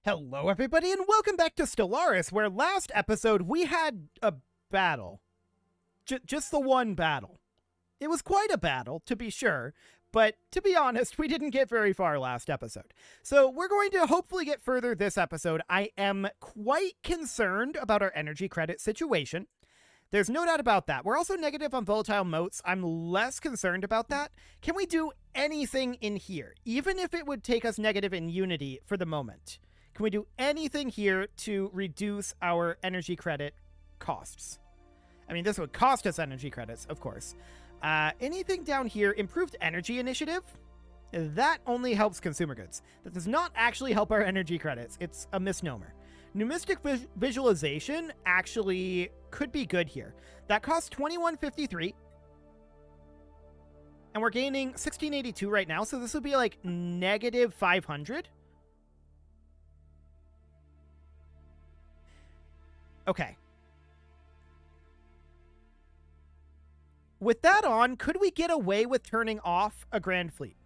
Hello, everybody, and welcome back to Stellaris, where last episode we had a battle. Just the one battle. It was quite a battle, to be sure, but to be honest, we didn't get very far last episode. So we're going to hopefully get further this episode. I am quite concerned about our energy credit situation. There's no doubt about that. We're also negative on volatile motes. I'm less concerned about that. Can we do anything in here, even if it would take us negative in unity for the moment? Can we do anything here to reduce our energy credit costs? I mean, this would cost us energy credits, of course. Anything down here? Improved energy initiative? That only helps consumer goods. That does not actually help our energy credits. It's a misnomer. Numismatic visualization actually could be good here. That costs 2153. And we're gaining 1682 right now, so this would be like negative 500. Okay. With that on, could we get away with turning off a Grand Fleet?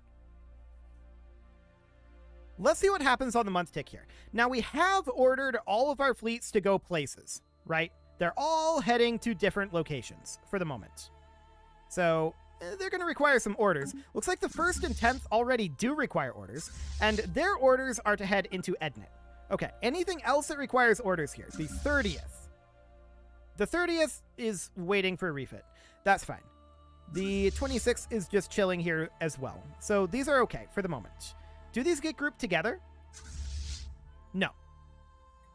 Let's see what happens on the month tick here. Now, we have ordered all of our fleets to go places, right? They're all heading to different locations for the moment. So they're going to require some orders. Looks like the 1st and 10th already do require orders, and their orders are to head into Ednet. Okay, anything else that requires orders here? The 30th. The 30th is waiting for a refit. That's fine. The 26th is just chilling here as well. So these are okay for the moment. Do these get grouped together? No.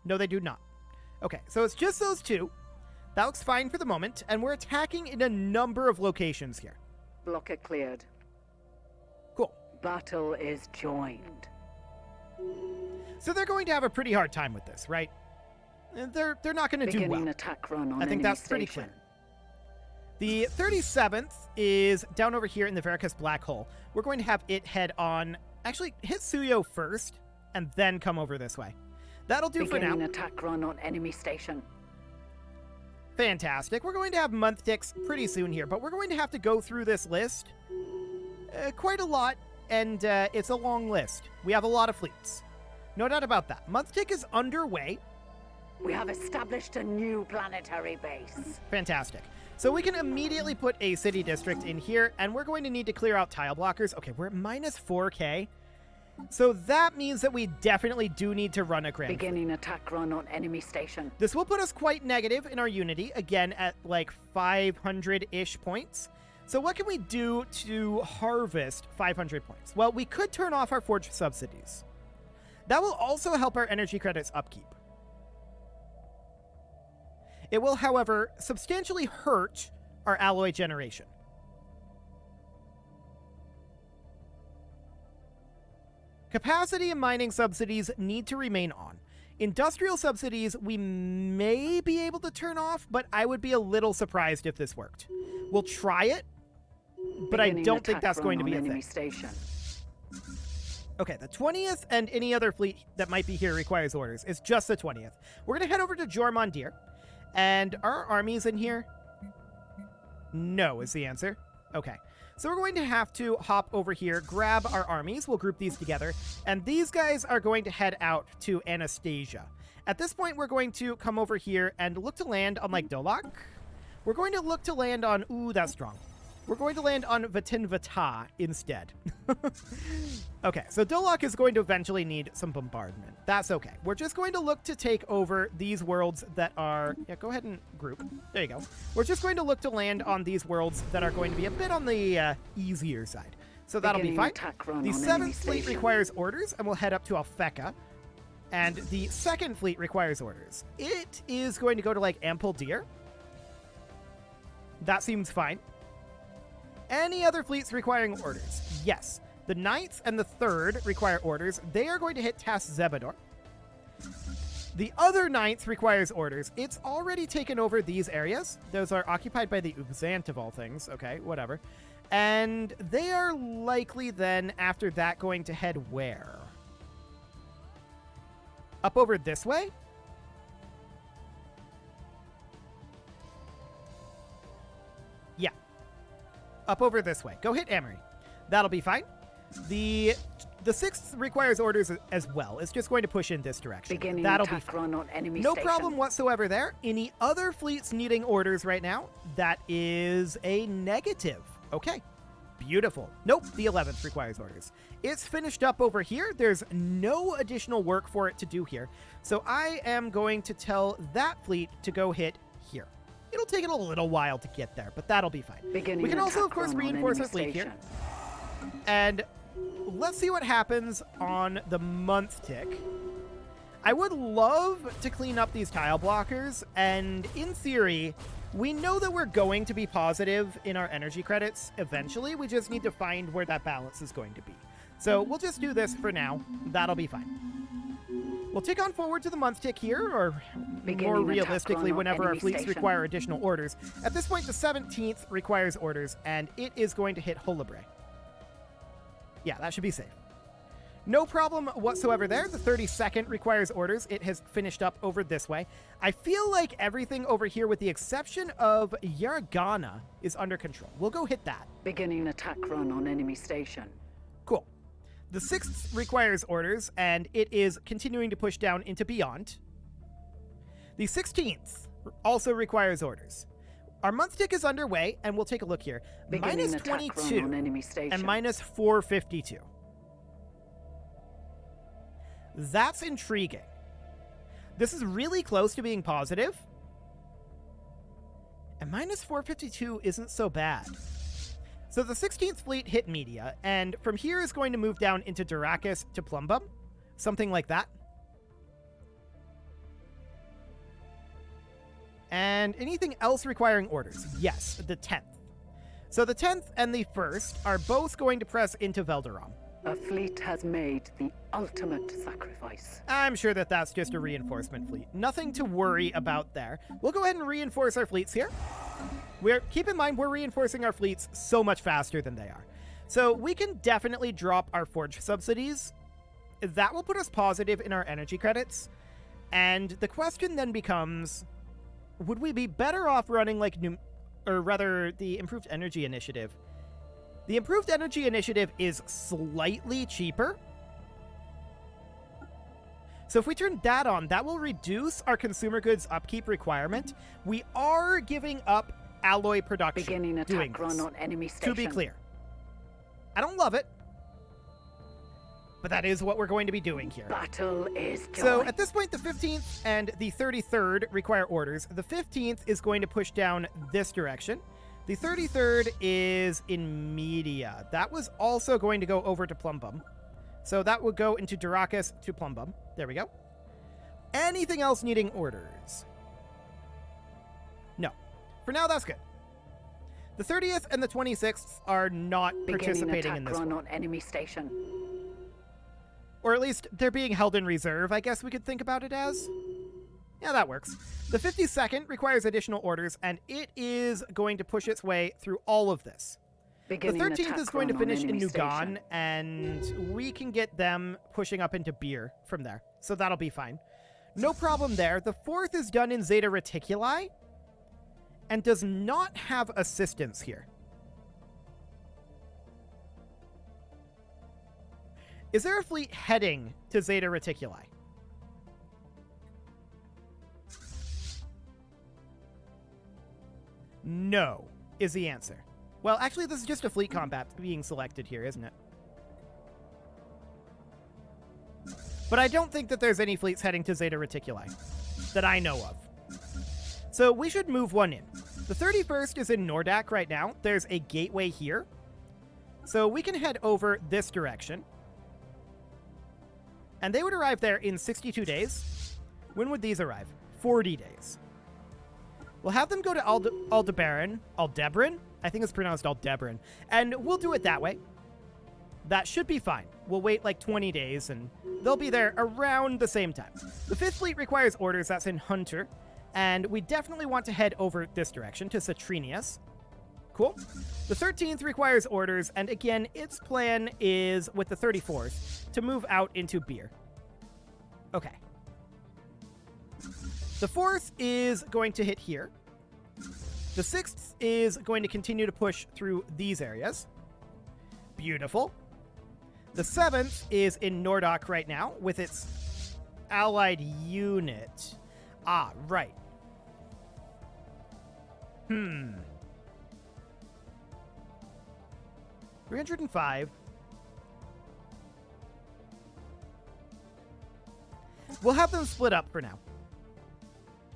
No, they do not. Okay, so it's just those two. That looks fine for the moment, and we're attacking in a number of locations here. Blocker cleared. Cool. Battle is joined. So they're going to have a pretty hard time with this, right? They're not going to do well. Beginning attack run on I think that's pretty station. clear. The 37th is down over here in the Veracruz Black Hole. We're going to have it head on, actually hit Suyo first, and then come over this way. That'll do for now. Beginning attack run on enemy station. Fantastic. We're going to have month ticks pretty soon here, but we're going to have to go through this list quite a lot, and it's a long list. We have a lot of fleets. No doubt about that. Month tick is underway. We have established a new planetary base. Fantastic. So we can immediately put a city district in here, and we're going to need to clear out tile blockers. Okay, we're at minus 4K. So that means that we definitely do need to run a Grand Fleet. Beginning attack run on enemy station. This will put us quite negative in our unity, again at like 500-ish points. So what can we do to harvest 500 points? Well, we could turn off our forge subsidies. That will also help our energy credits upkeep. It will, however, substantially hurt our alloy generation. Capacity and mining subsidies need to remain on. Industrial subsidies we may be able to turn off, but I would be a little surprised if this worked. We'll try it, but I don't think that's going to be a thing. Station. Okay, the 20th and any other fleet that might be here requires orders. It's just the 20th. We're going to head over to Jormondir. And are our armies in here? No is the answer. Okay. So we're going to have to hop over here, grab our armies. We'll group these together. And these guys are going to head out to Anastasia. At this point, we're going to come over here and look to land on, like, Dolak. We're going to look to land on... Ooh, that's strong. We're going to land on Vatinvata instead. Okay, so Dolak is going to eventually need some bombardment. That's okay. We're just going to look to take over these worlds that are... Yeah, go ahead and group. There you go. We're just going to look to land on these worlds that are going to be a bit on the easier side. So that'll be fine. The 7th fleet requires orders, and we'll head up to Alfeka. And the 2nd fleet requires orders. It is going to go to, like, Ampeldir. That seems fine. Any other fleets requiring orders? Yes. The 9th and the 3rd require orders. They are going to hit Tas Zebador. The other 9th requires orders. It's already taken over these areas. Those are occupied by the Ubzant of all things. Okay, whatever. And they are likely then, after that, going to head where? Up over this way? Yeah. Up over this way. Go hit Amory. That'll be fine. The The 6th requires orders as well. It's just going to push in this direction. Beginning That'll be attack fine. run on enemy No station. problem whatsoever there. Any other fleets needing orders right now? That is a negative. Okay. Beautiful. Nope, the 11th requires orders. It's finished up over here. There's no additional work for it to do here. So I am going to tell that fleet to go hit here. It'll take it a little while to get there, but that'll be fine. Beginning We can also, of attack course, run on reinforce enemy our fleet here. station. And let's see what happens on the month tick. I would love to clean up these tile blockers, and in theory, we know that we're going to be positive in our energy credits eventually. We just need to find where that balance is going to be. So we'll just do this for now. That'll be fine. We'll tick on forward to the month tick here, or Beginning more attack realistically, run on whenever our enemy fleets station. require additional orders. At this point, the 17th requires orders, and it is going to hit Holabre. Yeah, that should be safe. No problem whatsoever there. The 32nd requires orders. It has finished up over this way. I feel like everything over here, with the exception of Yargana, is under control. We'll go hit that. Beginning attack run on enemy station. Cool. The 6th requires orders, and it is continuing to push down into Beyond. The 16th also requires orders. Our month tick is underway, and we'll take a look here. Beginning Minus attack run 22 on enemy station. and minus 452. That's intriguing. This is really close to being positive. And minus 452 isn't so bad. So the 16th fleet hit Media, and from here is going to move down into Durakis to Plumbum. Something like that. And anything else requiring orders? Yes, the 10th. So the 10th and the 1st are both going to press into Velderom. A fleet has made the ultimate sacrifice. I'm sure that that's just a reinforcement fleet. Nothing to worry about there. We'll go ahead and reinforce our fleets here. Keep in mind, we're reinforcing our fleets so much faster than they are. So we can definitely drop our forge subsidies. That will put us positive in our energy credits. And the question then becomes, would we be better off running like the Improved Energy Initiative? The Improved Energy Initiative is slightly cheaper. So if we turn that on, that will reduce our consumer goods upkeep requirement. We are giving up alloy production. Beginning doing attack run this, on enemy station. to be clear. I don't love it, but that is what we're going to be doing here. Battle is joy. So at this point, the 15th and the 33rd require orders. The 15th is going to push down this direction. The 33rd is in Media. That was also going to go over to Plumbum. So that would go into Durakis to Plumbum. There we go. Anything else needing orders? No. For now, that's good. The 30th and the 26th are not participating in this run one. on enemy station. Or at least they're being held in reserve, I guess we could think about it as. Yeah, that works. The 52nd requires additional orders, and it is going to push its way through all of this. Beginning The 13th attack is going to run on finish in enemy Nugan, station. and we can get them pushing up into Beer from there. So that'll be fine. No problem there. The 4th is done in Zeta Reticuli, and does not have assistance here. Is there a fleet heading to Zeta Reticuli? No, is the answer. Well, actually, this is just a fleet combat being selected here, isn't it? But I don't think that there's any fleets heading to Zeta Reticuli that I know of. So we should move one in. The 31st is in Nordak right now. There's a gateway here. So we can head over this direction. And they would arrive there in 62 days. When would these arrive? 40 days. We'll have them go to Aldebaran. I think it's pronounced Aldebaran. And we'll do it that way. That should be fine. We'll wait like 20 days, and they'll be there around the same time. The 5th fleet requires orders. That's in Hunter. And we definitely want to head over this direction to Citrinius. Cool. The 13th requires orders, and again, its plan is, with the 34th, to move out into Beer. Okay. The 4th is going to hit here. The 6th is going to continue to push through these areas. Beautiful. The 7th is in Nordok right now with its allied unit. Ah, right. 305. We'll have them split up for now.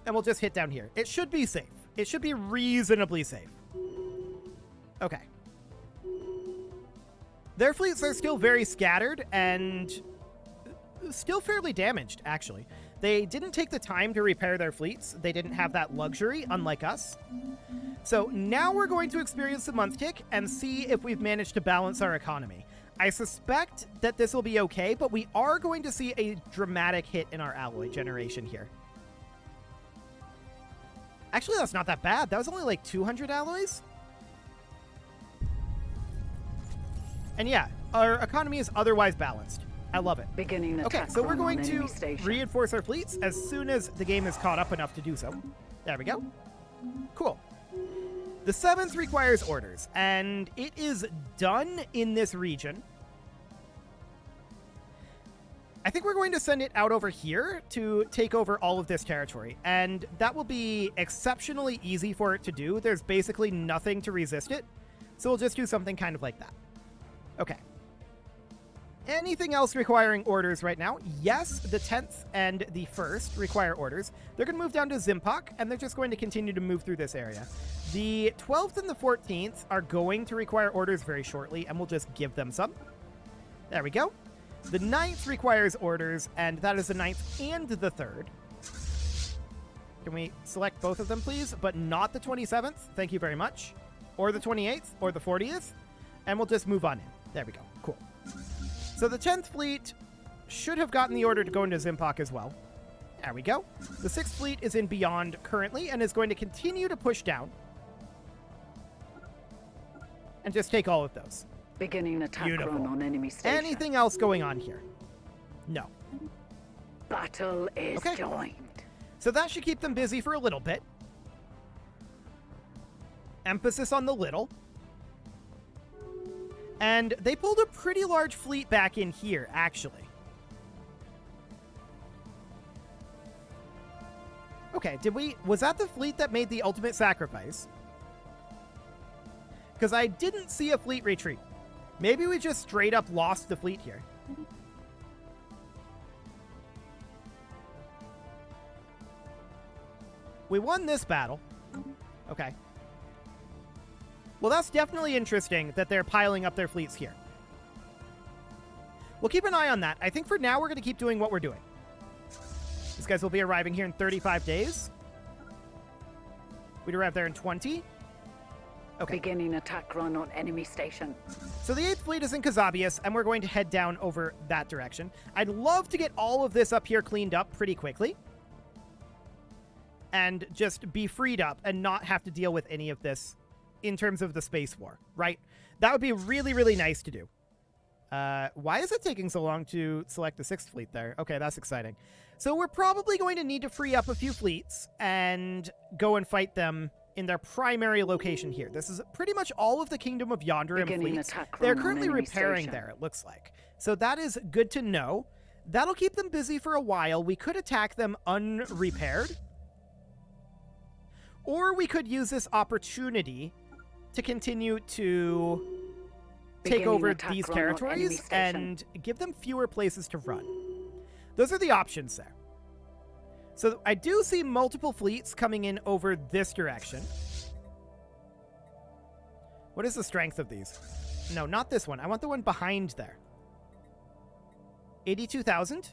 And we'll just hit down here. It should be safe. It should be reasonably safe. Okay. Their fleets are still very scattered and still fairly damaged, actually. They didn't take the time to repair their fleets. They didn't have that luxury, unlike us. So now we're going to experience the month tick and see if we've managed to balance our economy. I suspect that this will be okay, but we are going to see a dramatic hit in our alloy generation here. Actually, that's not that bad. That was only like 200 alloys. And yeah, our economy is otherwise balanced. I love it. Beginning okay, so we're going to reinforce our fleets as soon as the game is caught up enough to do so. There we go. Cool. The 7th requires orders, and it is done in this region. I think we're going to send it out over here to take over all of this territory, and that will be exceptionally easy for it to do. There's basically nothing to resist it, so we'll just do something kind of like that. Okay. Anything else requiring orders right now? Yes, the 10th and the 1st require orders. They're going to move down to Zimpok, and they're just going to continue to move through this area. The 12th and the 14th are going to require orders very shortly, and we'll just give them some. There we go. The 9th requires orders, and that is the 9th and the 3rd. Can we select both of them, please? But not the 27th. Thank you very much. Or the 28th, or the 40th. And we'll just move on in. There we go. Cool. So the 10th fleet should have gotten the order to go into Zimpok as well. There we go. The 6th fleet is in Beyond currently and is going to continue to push down. And just take all of those. Beginning attack run on enemy station. Anything else going on here? No. Battle is joined. So that should keep them busy for a little bit. Emphasis on the little. And they pulled a pretty large fleet back in here, actually. Okay, was that the fleet that made the ultimate sacrifice? Because I didn't see a fleet retreat. Maybe we just straight up lost the fleet here. We won this battle. Okay. Well, that's definitely interesting that they're piling up their fleets here. We'll keep an eye on that. I think for now we're going to keep doing what we're doing. These guys will be arriving here in 35 days. We'd arrive there in 20. Okay. Beginning attack run on enemy station. So the 8th fleet is in Kazabius, and we're going to head down over that direction. I'd love to get all of this up here cleaned up pretty quickly. And just be freed up and not have to deal with any of this in terms of the space war, right? That would be really, really nice to do. Why is it taking so long to select the 6th fleet there? Okay, that's exciting. So we're probably going to need to free up a few fleets and go and fight them in their primary location here. This is pretty much all of the Kingdom of Yonderim fleets. They're currently repairing there, it looks like. So that is good to know. That'll keep them busy for a while. We could attack them unrepaired. Or we could use this opportunity to continue to take over these territories and give them fewer places to run. Those are the options there. So I do see multiple fleets coming in over this direction. What is the strength of these? No, not this one. I want the one behind there. 82,000?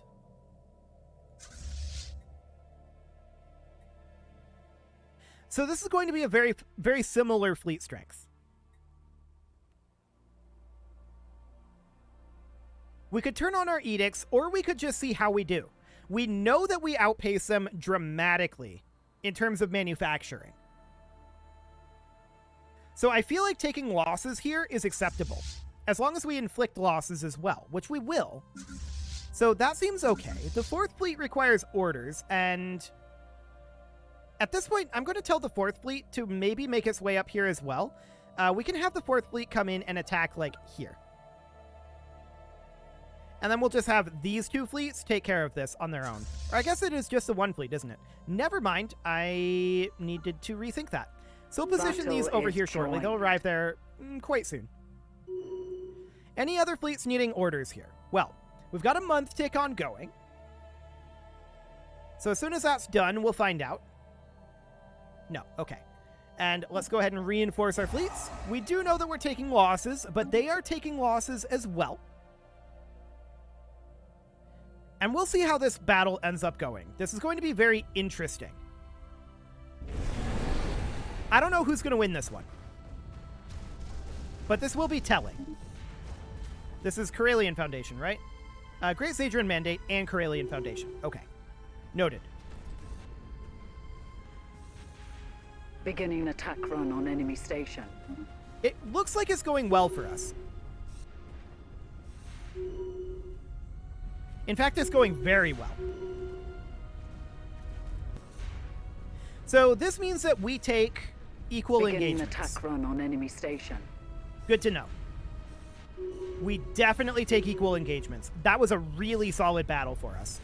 So this is going to be a very, very similar fleet strength. We could turn on our edicts, or we could just see how we do. We know that we outpace them dramatically in terms of manufacturing. So I feel like taking losses here is acceptable, as long as we inflict losses as well, which we will. So that seems okay. The 4th fleet requires orders, and at this point, I'm going to tell the 4th fleet to maybe make its way up here as well. We can have the 4th fleet come in and attack, like, here. And then we'll just have these two fleets take care of this on their own. Or I guess it is just the one fleet, isn't it? Never mind. I needed to rethink that. So we'll position these over here shortly. They'll arrive there quite soon. Any other fleets needing orders here? Well, we've got a month tick on going. So as soon as that's done, we'll find out. No, okay. And let's go ahead and reinforce our fleets. We do know that we're taking losses, but they are taking losses as well. And we'll see how this battle ends up going. This is going to be very interesting. I don't know who's going to win this one. But this will be telling. This is Karelian Foundation, right? Great Zadrian Mandate and Karelian Foundation. Okay. Noted. Beginning attack run on enemy station. It looks like it's going well for us. In fact, it's going very well. So this means that we take equal Beginning engagements. attack run on enemy station. Good to know. We definitely take equal engagements. That was a really solid battle for us.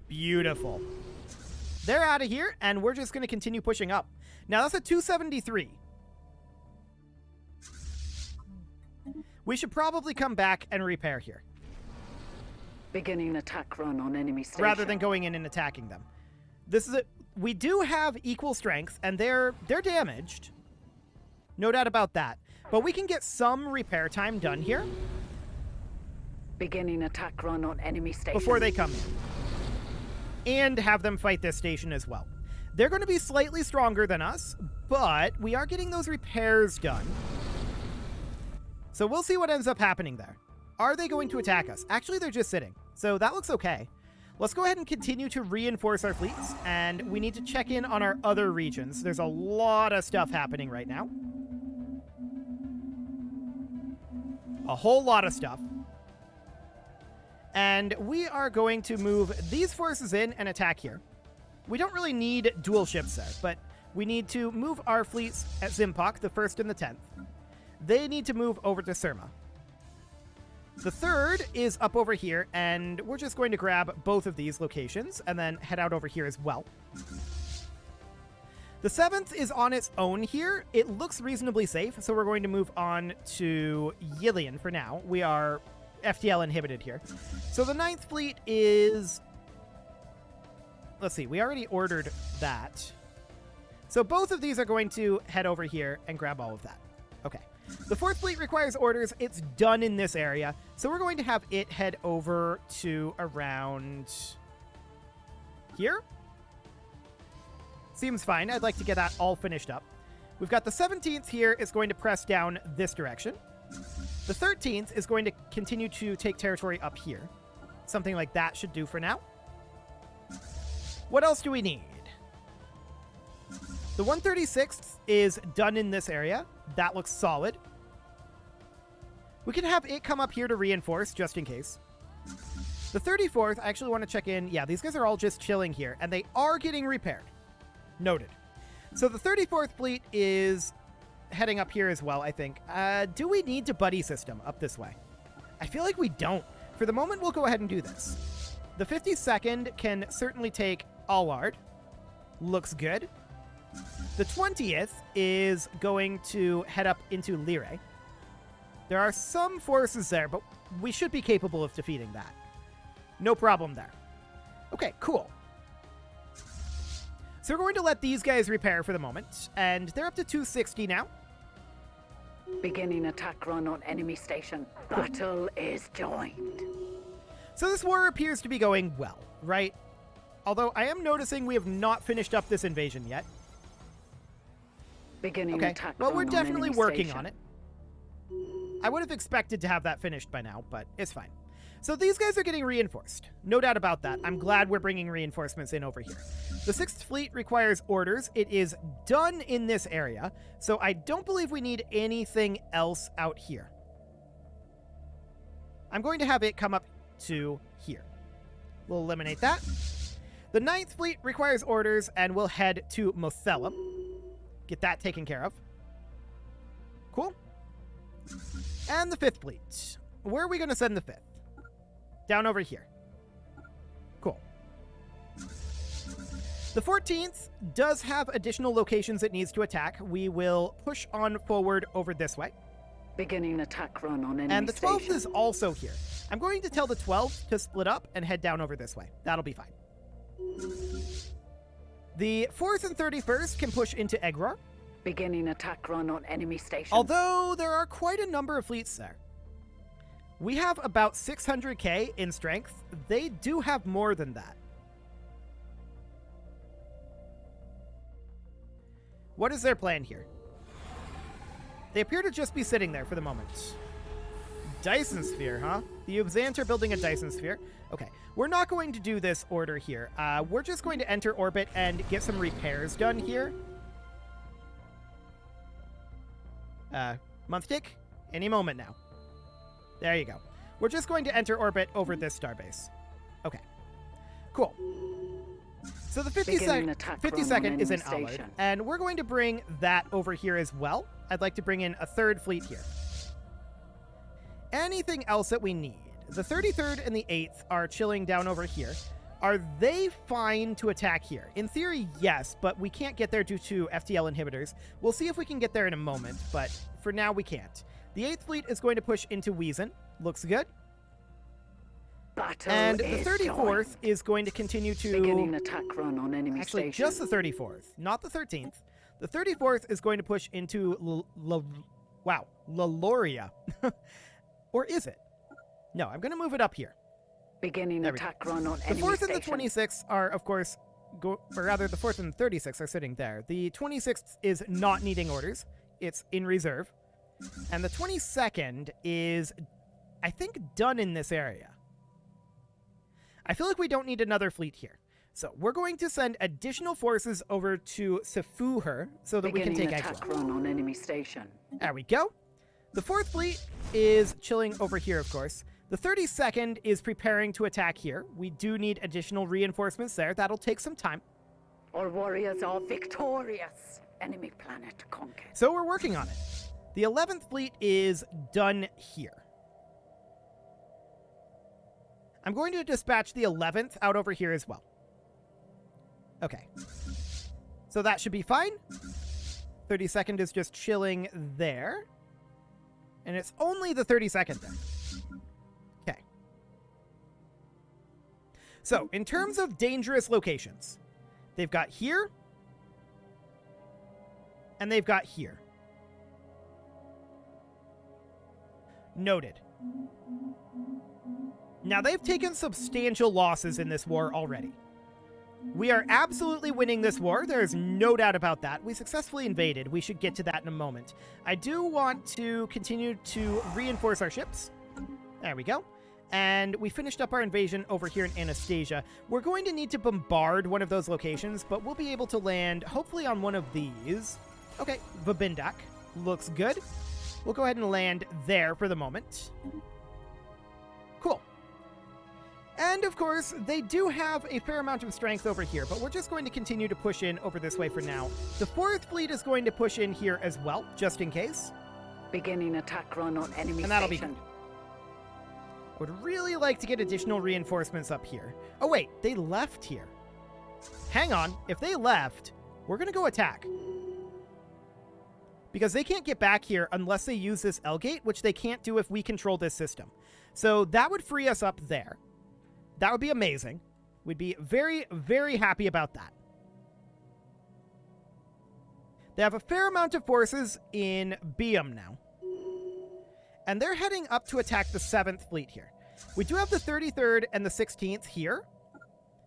Beautiful. They're out of here, and we're just going to continue pushing up. Now, that's a 273. We should probably come back and repair here. Beginning attack run on enemy station. Rather than going in and attacking them. This is we do have equal strength, and they're damaged. No doubt about that. But we can get some repair time done here. Beginning attack run on enemy station. Before they come in. And have them fight this station as well. They're going to be slightly stronger than us, but we are getting those repairs done. So we'll see what ends up happening there. Are they going to attack us? Actually, they're just sitting. So that looks okay. Let's go ahead and continue to reinforce our fleets, and we need to check in on our other regions. There's a lot of stuff happening right now. A whole lot of stuff. And we are going to move these forces in and attack here. We don't really need dual ships there, but we need to move our fleets at Zimpok, the 1st and the 10th. They need to move over to Surma. The 3rd is up over here, and we're just going to grab both of these locations and then head out over here as well. The 7th is on its own here. It looks reasonably safe, so we're going to move on to Yillian for now. We are FTL inhibited here. So the 9th fleet is... Let's see, we already ordered that. So both of these are going to head over here and grab all of that. Okay. The 4th fleet requires orders. It's done in this area. So we're going to have it head over to around here. Seems fine. I'd like to get that all finished up. We've got the 17th here is going to press down this direction. The 13th is going to continue to take territory up here. Something like that should do for now. What else do we need? The 136th is done in this area. That looks solid. We can have it come up here to reinforce, just in case. The 34th, I actually want to check in. Yeah, these guys are all just chilling here, and they are getting repaired. Noted. So the 34th fleet is heading up here as well, I think. Do we need to buddy system up this way? I feel like we don't. For the moment, we'll go ahead and do this. The 52nd can certainly take Allard. Looks good. The 20th is going to head up into Lyre. There are some forces there, but we should be capable of defeating that. No problem there. Okay, cool. So we're going to let these guys repair for the moment, and they're up to 260 now. Beginning attack run on enemy station. Battle is joined. So this war appears to be going well, right? Although I am noticing we have not finished up this invasion yet. Beginning attack well, run we're on definitely enemy working station. on it. I would have expected to have that finished by now, but it's fine. So these guys are getting reinforced. No doubt about that. I'm glad we're bringing reinforcements in over here. The 6th Fleet requires orders. It is done in this area, so I don't believe we need anything else out here. I'm going to have it come up to here. We'll eliminate that. The 9th Fleet requires orders, and we'll head to Mothelum. Get that taken care of. Cool. And the 5th fleet. Where are we going to send the 5th? Down over here. Cool. The 14th does have additional locations it needs to attack. We will push on forward over this way. Beginning attack run on enemy And the 12th station. is also here. I'm going to tell the 12th to split up and head down over this way. That'll be fine. The 4th and 31st can push into Egror. Beginning attack run on enemy station. Although there are quite a number of fleets there. We have about 600k in strength. They do have more than that. What is their plan here? They appear to just be sitting there for the moment. Dyson Sphere, huh? The Uxant are building a Dyson Sphere. Okay, we're not going to do this order here. We're just going to enter orbit and get some repairs done here. Month tick? Any moment now. There you go. We're just going to enter orbit over this starbase. Okay, cool. So the 52nd is in Allard, and we're going to bring that over here as well. I'd like to bring in a 3rd fleet here. Anything else that we need? The 33rd and the 8th are chilling down over here. Are they fine to attack here? In theory, yes, but we can't get there due to FTL inhibitors. We'll see if we can get there in a moment, but for now we can't. The 8th fleet is going to push into Wiesen. Looks good. And the 34th is going to continue to... Beginning attack run on enemy Actually, station. just the 34th, not the 13th. The 34th is going to push into Laloria. Or is it? No, I'm going to move it up here. Beginning attack run on The enemy 4th station. and the 26th are, of course, or rather, the 4th and the 36th are sitting there. The 26th is not needing orders. It's in reserve. And the 22nd is, I think, done in this area. I feel like we don't need another fleet here. So we're going to send additional forces over to Sefuher so that we can take attack Exwell. run on enemy station. There we go. The 4th fleet is chilling over here, of course. The 32nd is preparing to attack here. We do need additional reinforcements there. That'll take some time. Our warriors are victorious. Enemy planet conquered. So we're working on it. The 11th fleet is done here. I'm going to dispatch the 11th out over here as well. Okay. So that should be fine. 32nd is just chilling there. And it's only the 32nd there. Okay. So, in terms of dangerous locations, they've got here, and they've got here. Noted. Now, they've taken substantial losses in this war already. We are absolutely winning this war. There is no doubt about that. We successfully invaded. We should get to that in a moment. I do want to continue to reinforce our ships. There we go. And we finished up our invasion over here in Anastasia. We're going to need to bombard one of those locations, but we'll be able to land hopefully on one of these. Okay, Vabindak. Looks good. We'll go ahead and land there for the moment. Cool. And, of course, they do have a fair amount of strength over here, but we're just going to continue to push in over this way for now. The 4th fleet is going to push in here as well, just in case. Beginning attack run on enemy And that'll be station. good. I would really like to get additional reinforcements up here. Oh, wait, they left here. Hang on. If they left, we're going to go attack. Because they can't get back here unless they use this L-gate, which they can't do if we control this system. So that would free us up there. That would be amazing. We'd be very, very happy about that. They have a fair amount of forces in Biam now. And they're heading up to attack the 7th fleet here. We do have the 33rd and the 16th here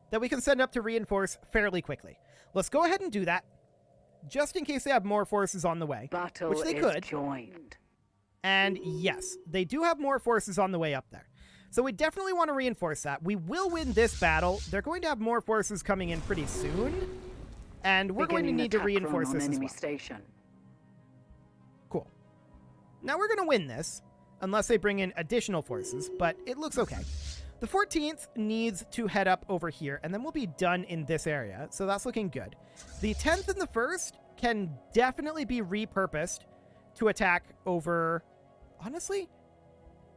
that we can send up to reinforce fairly quickly. Let's go ahead and do that, just in case they have more forces on the way, Battle which they is could. joined. And yes, they do have more forces on the way up there. So we definitely want to reinforce that. We will win this battle. They're going to have more forces coming in pretty soon. And we're going to need to reinforce this as well. Station. Cool. Now we're going to win this, unless they bring in additional forces, but it looks okay. The 14th needs to head up over here, and then we'll be done in this area. So that's looking good. The 10th and the 1st can definitely be repurposed to attack over honestly,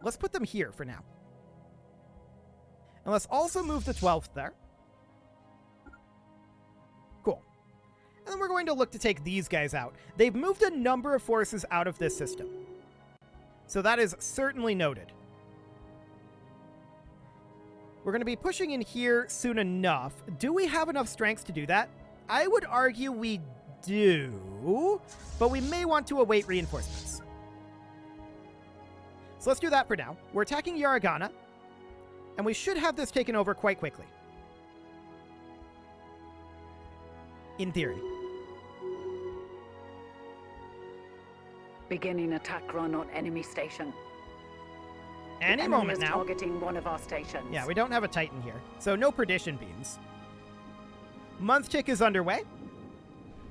let's put them here for now. And let's also move the 12th there. Cool. And then we're going to look to take these guys out. They've moved a number of forces out of this system. So that is certainly noted. We're going to be pushing in here soon enough. Do we have enough strength to do that? I would argue we do, but we may want to await reinforcements. So let's do that for now. We're attacking Yaragana, and we should have this taken over quite quickly. In theory. Beginning attack run on enemy station. Any moment now. Targeting one of our stations. Yeah, we don't have a Titan here, so no perdition beams. Month tick is underway.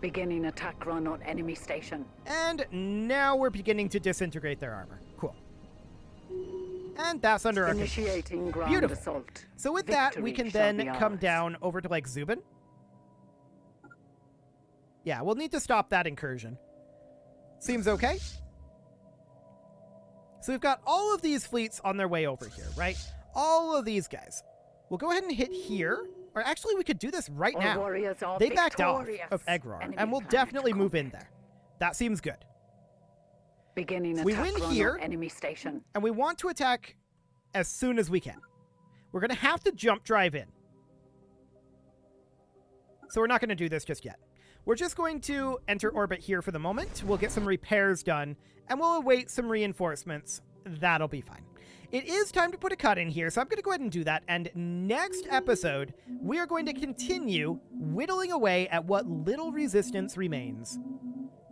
Beginning attack run on enemy station. And now we're beginning to disintegrate their armor. Cool. And that's under our control. Initiating ground Beautiful. assault. So with that, we Victory can shall then be come ours. down over to, like, Zubin. Yeah, we'll need to stop that incursion. Seems okay. So we've got all of these fleets on their way over here, right? All of these guys. We'll go ahead and hit here. Or actually, we could do this right Our now. warriors are They backed off victorious. of Egror, Enemy and we'll planet definitely move in conquered. there. That seems good. Beginning We attack win run here. on enemy station. And we want to attack as soon as we can. We're going to have to jump drive in. So we're not going to do this just yet. We're just going to enter orbit here for the moment. We'll get some repairs done, and we'll await some reinforcements. That'll be fine. It is time to put a cut in here, so I'm going to go ahead and do that. And next episode, we are going to continue whittling away at what little resistance remains.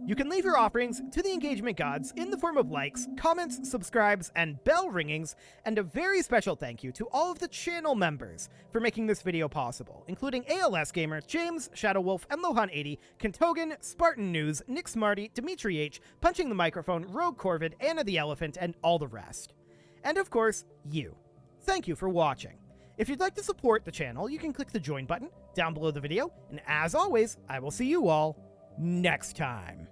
You can leave your offerings to the engagement gods in the form of likes, comments, subscribes, and bell ringings, and a very special thank you to all of the channel members for making this video possible, including ALS Gamer, James, Shadow Wolf, and Lohan80, Kentogan, Spartan News, Nick Smarty, Dimitri H, Punching the Microphone, Rogue Corvid, Anna the Elephant, and all the rest. And of course, you. Thank you for watching. If you'd like to support the channel, you can click the join button down below the video, and as always, I will see you all next time.